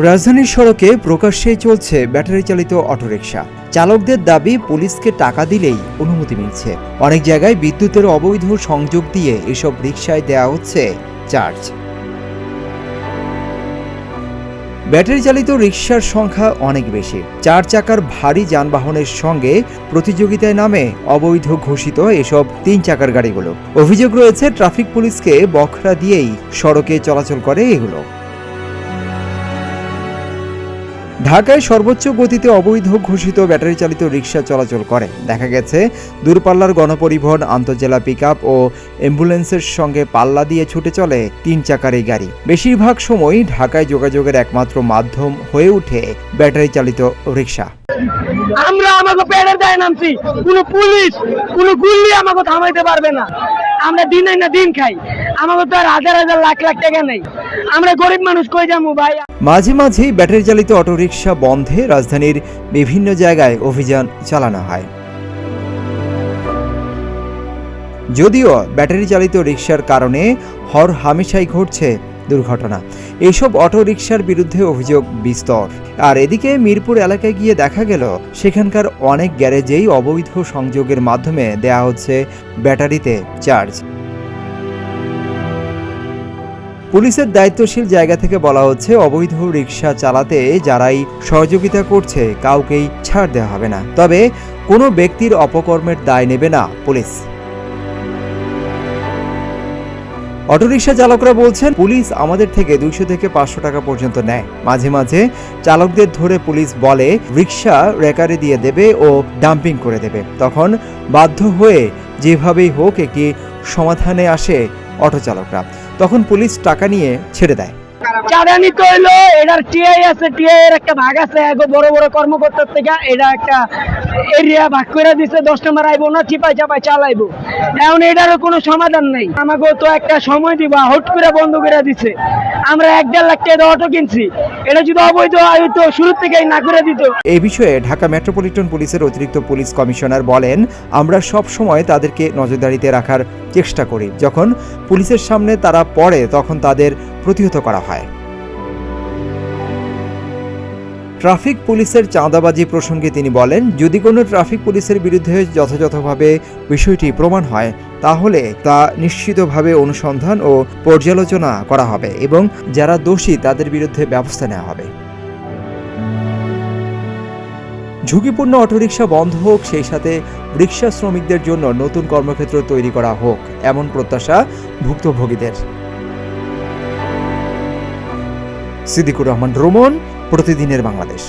রাজধানীর সড়কে প্রকাশ্যেই চলছে ব্যাটারি চালিত অটোরিকশা। চালকদের দাবি পুলিশকে টাকা দিলেই অনুমতি মিলছে। অনেক জায়গায় বিদ্যুতের অবৈধ সংযোগ দিয়ে এসব রিকশায় দেওয়া হচ্ছে চার্জ। ব্যাটারি চালিত রিকশার সংখ্যা অনেক বেশি। 4 চাকার ভারী যানবাহনের সঙ্গে প্রতিযোগিতায় নামে অবৈধ ঘোষিত এসব 3 চাকার গাড়িগুলো। অভিযোগ রয়েছে ট্রাফিক পুলিশকে বখরা দিয়েই সড়কে চলাচল করে এগুলো। ঢাকায় সর্বোচ্চ গতিতে অবৈধ ঘোষিত ব্যাটারি চালিত রিকশা চলাচল করে। দেখা গেছে দূরপাল্লার গণপরিবহন, আন্তঃজেলা পিকআপ ও অ্যাম্বুলেন্সের সঙ্গে পাল্লা দিয়ে ছুটে চলে 3 চাকার এই গাড়ি। বেশিরভাগ সময় ঢাকায় যোগাযোগের একমাত্র মাধ্যম হয়ে ওঠে ব্যাটারি চালিত রিকশা। আমরা আমাকে পেটের দায় নামছি, কোনো পুলিশ কোনো গুল্লি আমাকে থামাইতে পারবে না। আমরা দিন না দিন খাই, আমাকে তো আর হাজার হাজার লাখ লাখ টাকা নেই। আমরা গরিব মানুষ, কই যাবো ভাই? মাঝে মাঝেই ব্যাটারি চালিত অটোরিকশা বন্ধে রাজধানীর বিভিন্ন জায়গায় অভিযান চালানো হয়। যদিও ব্যাটারি চালিত রিকশার কারণে হরহামেশাই ঘটছে দুর্ঘটনা। এসব অটোরিকশার বিরুদ্ধে অভিযোগ বিস্তর। আর এদিকে মিরপুর এলাকায় গিয়ে দেখা গেল সেখানকার অনেক গ্যারেজেই অবৈধ সংযোগের মাধ্যমে দেয়া হচ্ছে ব্যাটারিতে চার্জ। পুলিশের দায়িত্বশীল জায়গা থেকে বলা হচ্ছে, অবৈধ রিকশা চালাতে যারাই সহযোগিতা করছে কাউকেই ছাড় দেওয়া হবে না। তবে কোনো ব্যক্তির অপকর্মের দায় নেবে না পুলিশ। অটোরিকশা চালকরা বলছেন, পুলিশ আমাদের থেকে 200 থেকে 500 টাকা পর্যন্ত নেয়। মাঝে মাঝে চালকদের ধরে পুলিশ বলে রিকশা রেকারে দিয়ে দেবে ও ডাম্পিং করে দেবে। তখন বাধ্য হয়ে যেভাবেই হোক একটি সমাধানে আসে অটো চালকরা। তখন পুলিশ টাকা নিয়ে ছেড়ে দেয়। চাঁদা নিতে হইলো, এটার টিআই আছে, টিআই এর একটা ভাগ আছে বড় বড় কর্মকর্তার থেকে। এটা একটা এরিয়া ভাগ করে দিছে, 10 নম্বর আইবো না, চিপাই চাপাই চালাইবো। এখন এটারও কোনো সমাধান নেই। আমাকে তো একটা সময় দিবা, হুট করে বন্ধ করে দিছে। আমরা 1-1.5 লাখ টাকা অটো কিনছি, এটা যদি অবৈধ হয়তো শুরু থেকেই না করে দিত। এই বিষয়ে ঢাকা মেট্রোপলিটন পুলিশের অতিরিক্ত পুলিশ কমিশনার বলেন, আমরা সব সময় তাদেরকে নজরদারিতে রাখার চেষ্টা করি। যখন পুলিশের সামনে তারা পড়ে তখন তাদের প্রতিহত করা হয়। ট্রাফিক পুলিশের চাঁদাবাজি প্রসঙ্গে তিনি বলেন, যদি কোনো ট্রাফিক পুলিশের বিরুদ্ধে যথাযথভাবে বিষয়টি প্রমাণ হয় তাহলে তা নিশ্চিতভাবে অনুসন্ধান ও পর্যালোচনা করা হবে এবং যারা দোষী তাদের বিরুদ্ধে ব্যবস্থা নেওয়া হবে। ঝুঁকিপূর্ণ অটোরিকশা বন্ধ হোক, সেই সাথে রিকশা শ্রমিকদের জন্য নতুন কর্মক্ষেত্র তৈরি করা হোক, এমন প্রত্যাশা ভুক্তভোগীদের। সিদ্দিকুর রহমান, রোমন, প্রতিদিনের বাংলাদেশ।